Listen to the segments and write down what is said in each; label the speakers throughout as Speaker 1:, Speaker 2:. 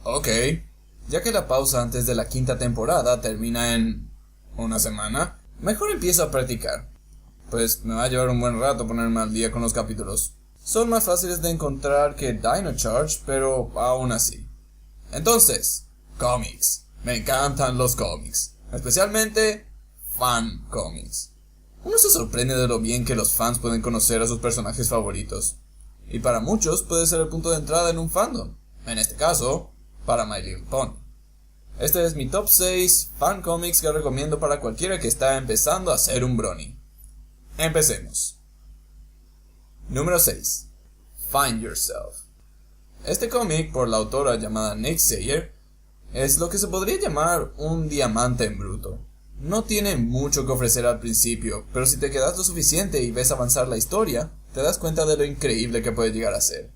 Speaker 1: Ok, ya que la pausa antes de la quinta temporada termina en una semana, mejor empiezo a practicar, pues me va a llevar un buen rato ponerme al día con los capítulos. Son más fáciles de encontrar que Dino Charge, pero aún así. Entonces, cómics. Me encantan los cómics, especialmente fan cómics. Uno se sorprende de lo bien que los fans pueden conocer a sus personajes favoritos, y para muchos puede ser el punto de entrada en un fandom, en este caso, para My Little Pony. Este es mi top 6 fan comics que recomiendo para cualquiera que está empezando a ser un brony. Empecemos. Número 6. Find Yourself. Este cómic, por la autora llamada Nick Sayer, es lo que se podría llamar un diamante en bruto. No tiene mucho que ofrecer al principio, pero si te quedas lo suficiente y ves avanzar la historia, te das cuenta de lo increíble que puede llegar a ser.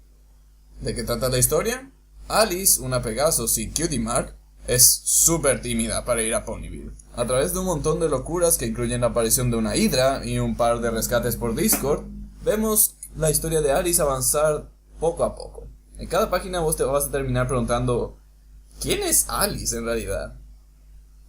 Speaker 1: ¿De qué trata la historia? Alice, una Pegaso sin cutie mark, es súper tímida para ir a Ponyville. A través de un montón de locuras que incluyen la aparición de una hidra y un par de rescates por Discord, vemos la historia de Alice avanzar poco a poco. En cada página vos te vas a terminar preguntando, ¿quién es Alice en realidad?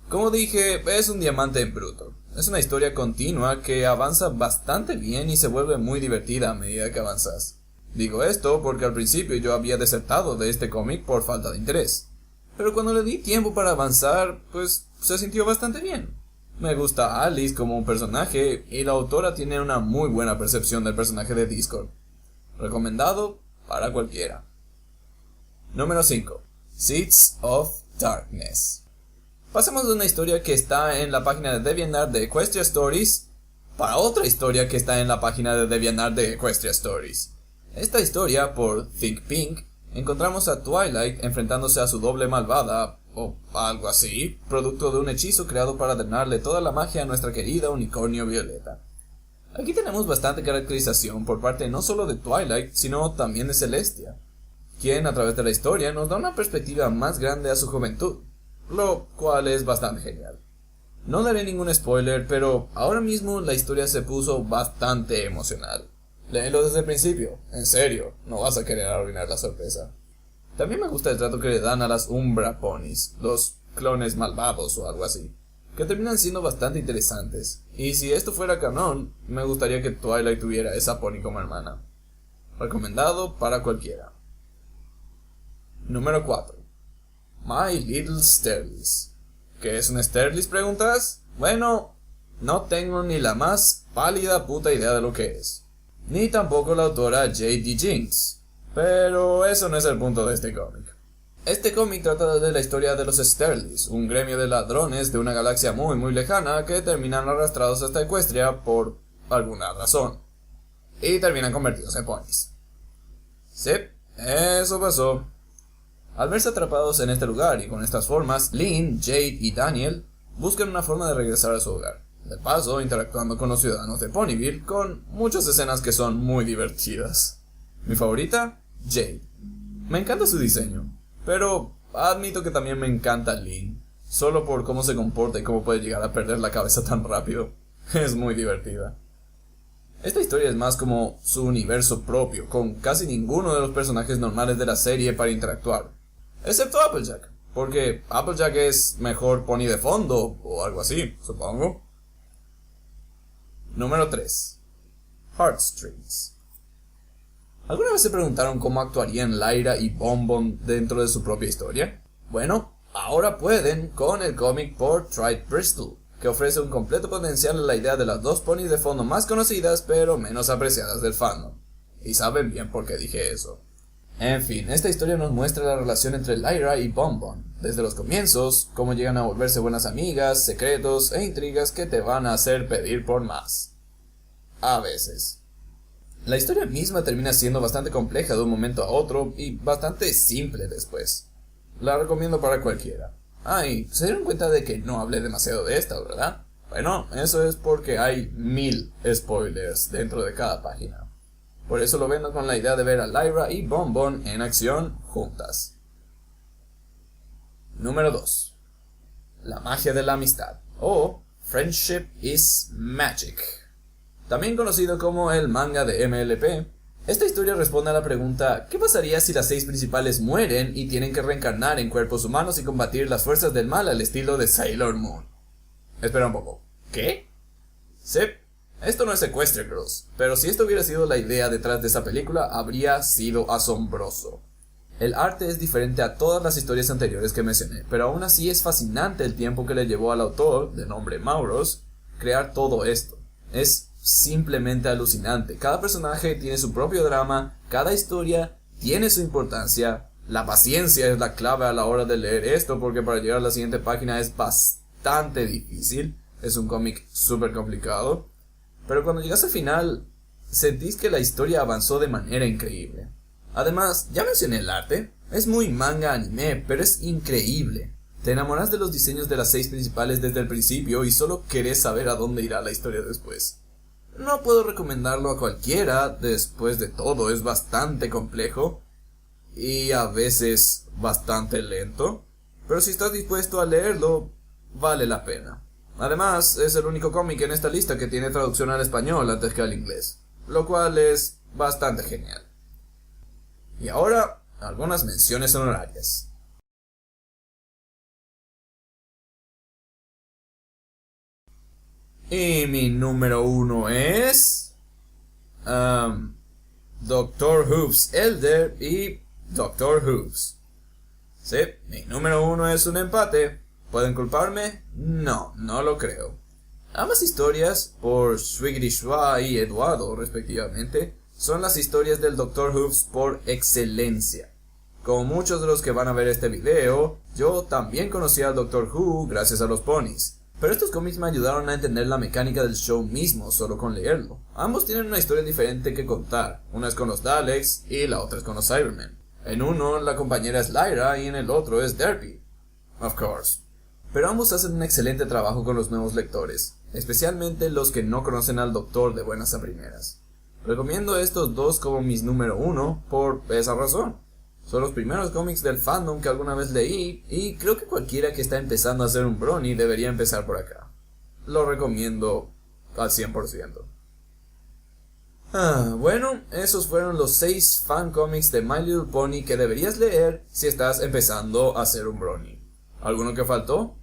Speaker 1: Como dije, es un diamante en bruto. Es una historia continua que avanza bastante bien y se vuelve muy divertida a medida que avanzas. Digo esto porque al principio yo había desertado de este cómic por falta de interés. Pero cuando le di tiempo para avanzar, pues se sintió bastante bien. Me gusta Alice como un personaje y la autora tiene una muy buena percepción del personaje de Discord. Recomendado para cualquiera. Número 5. Seeds of Darkness. Pasemos de una historia que está en la página de DeviantArt de Equestria Stories para otra historia que está en la página de DeviantArt de Equestria Stories. Esta historia, por Think Pink, encontramos a Twilight enfrentándose a su doble malvada, o algo así, producto de un hechizo creado para drenarle toda la magia a nuestra querida unicornio Violeta. Aquí tenemos bastante caracterización por parte no solo de Twilight, sino también de Celestia, quien a través de la historia nos da una perspectiva más grande a su juventud, lo cual es bastante genial. No daré ningún spoiler, pero ahora mismo la historia se puso bastante emocional. Léelo desde el principio, en serio, no vas a querer arruinar la sorpresa. También me gusta el trato que le dan a las Umbra Ponies, los clones malvados o algo así, que terminan siendo bastante interesantes, y si esto fuera canon, me gustaría que Twilight tuviera esa pony como hermana. Recomendado para cualquiera. Número 4. My Little Sterlis. ¿Qué es un Sterlis, preguntas? Bueno, no tengo ni la más pálida puta idea de lo que es. Ni tampoco la autora J.D. Jinx. Pero eso no es el punto de este cómic. Este cómic trata de la historia de los Sterlis, un gremio de ladrones de una galaxia muy lejana que terminan arrastrados hasta Equestria por alguna razón. Y terminan convertidos en ponies. Sí, eso pasó. Al verse atrapados en este lugar y con estas formas, Lynn, Jade y Daniel buscan una forma de regresar a su hogar. De paso, interactuando con los ciudadanos de Ponyville con muchas escenas que son muy divertidas. Mi favorita, Jade. Me encanta su diseño, pero admito que también me encanta Lynn, solo por cómo se comporta y cómo puede llegar a perder la cabeza tan rápido. Es muy divertida. Esta historia es más como su universo propio, con casi ninguno de los personajes normales de la serie para interactuar. Excepto Applejack, porque Applejack es mejor pony de fondo, o algo así, supongo. Número 3. Heartstrings. ¿Alguna vez se preguntaron cómo actuarían Lyra y Bonbon dentro de su propia historia? Bueno, ahora pueden con el cómic por Tried Bristol, que ofrece un completo potencial a la idea de las dos ponies de fondo más conocidas pero menos apreciadas del fandom. Y saben bien por qué dije eso. En fin, esta historia nos muestra la relación entre Lyra y Bonbon, desde los comienzos, cómo llegan a volverse buenas amigas, secretos e intrigas que te van a hacer pedir por más. A veces. La historia misma termina siendo bastante compleja de un momento a otro y bastante simple después. La recomiendo para cualquiera. Y se dieron cuenta de que no hablé demasiado de esta, ¿verdad? Bueno, eso es porque hay 1000 spoilers dentro de cada página. Por eso lo vendo con la idea de ver a Lyra y Bonbon en acción juntas. Número 2. La magia de la amistad, o Friendship is Magic. También conocido como el manga de MLP, Esta historia responde a la pregunta: ¿qué pasaría si las 6 principales mueren y tienen que reencarnar en cuerpos humanos y combatir las fuerzas del mal al estilo de Sailor Moon? Espera un poco, ¿qué? Sí, esto no es Equestria Girls, pero si esto hubiera sido la idea detrás de esa película, habría sido asombroso. El arte es diferente a todas las historias anteriores que mencioné, pero aún así es fascinante el tiempo que le llevó al autor, de nombre Mauros, crear todo esto. Es simplemente alucinante. Cada personaje tiene su propio drama, cada historia tiene su importancia. La paciencia es la clave a la hora de leer esto, porque para llegar a la siguiente página es bastante difícil. Es un cómic súper complicado. Pero cuando llegas al final, sentís que la historia avanzó de manera increíble. Además, ya mencioné el arte. Es muy manga anime, pero es increíble. Te enamoras de los diseños de las 6 principales desde el principio y solo querés saber a dónde irá la historia después. No puedo recomendarlo a cualquiera, después de todo es bastante complejo y a veces bastante lento, pero si estás dispuesto a leerlo, vale la pena. Además, es el único cómic en esta lista que tiene traducción al español antes que al inglés, lo cual es bastante genial. Y ahora, algunas menciones honorarias. Y mi número 1 es... Dr. Hooves Elder y Dr. Hooves. Sí, mi número 1 es un empate. ¿Pueden culparme? No, no lo creo. Ambas historias, por Swiggity Schwa y Eduardo respectivamente, son las historias del Dr. Hooves por excelencia. Como muchos de los que van a ver este video, yo también conocí al Dr. Who gracias a los ponis. Pero estos cómics me ayudaron a entender la mecánica del show mismo solo con leerlo. Ambos tienen una historia diferente que contar. Una es con los Daleks y la otra es con los Cybermen. En uno la compañera es Lyra y en el otro es Derpy. Of course. Pero ambos hacen un excelente trabajo con los nuevos lectores, especialmente los que no conocen al Doctor de buenas a primeras. Recomiendo estos dos como mis número 1 por esa razón. Son los primeros cómics del fandom que alguna vez leí y creo que cualquiera que está empezando a hacer un brony debería empezar por acá. Lo recomiendo al 100%. Bueno, esos fueron los 6 fan cómics de My Little Pony que deberías leer si estás empezando a hacer un brony. ¿Alguno que faltó?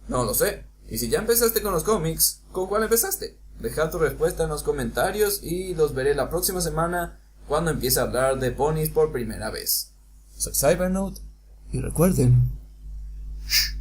Speaker 1: No lo sé. Y si ya empezaste con los cómics, ¿con cuál empezaste? Deja tu respuesta en los comentarios y los veré la próxima semana cuando empiece a hablar de ponis por primera vez. Soy Cybernote y recuerden, shh.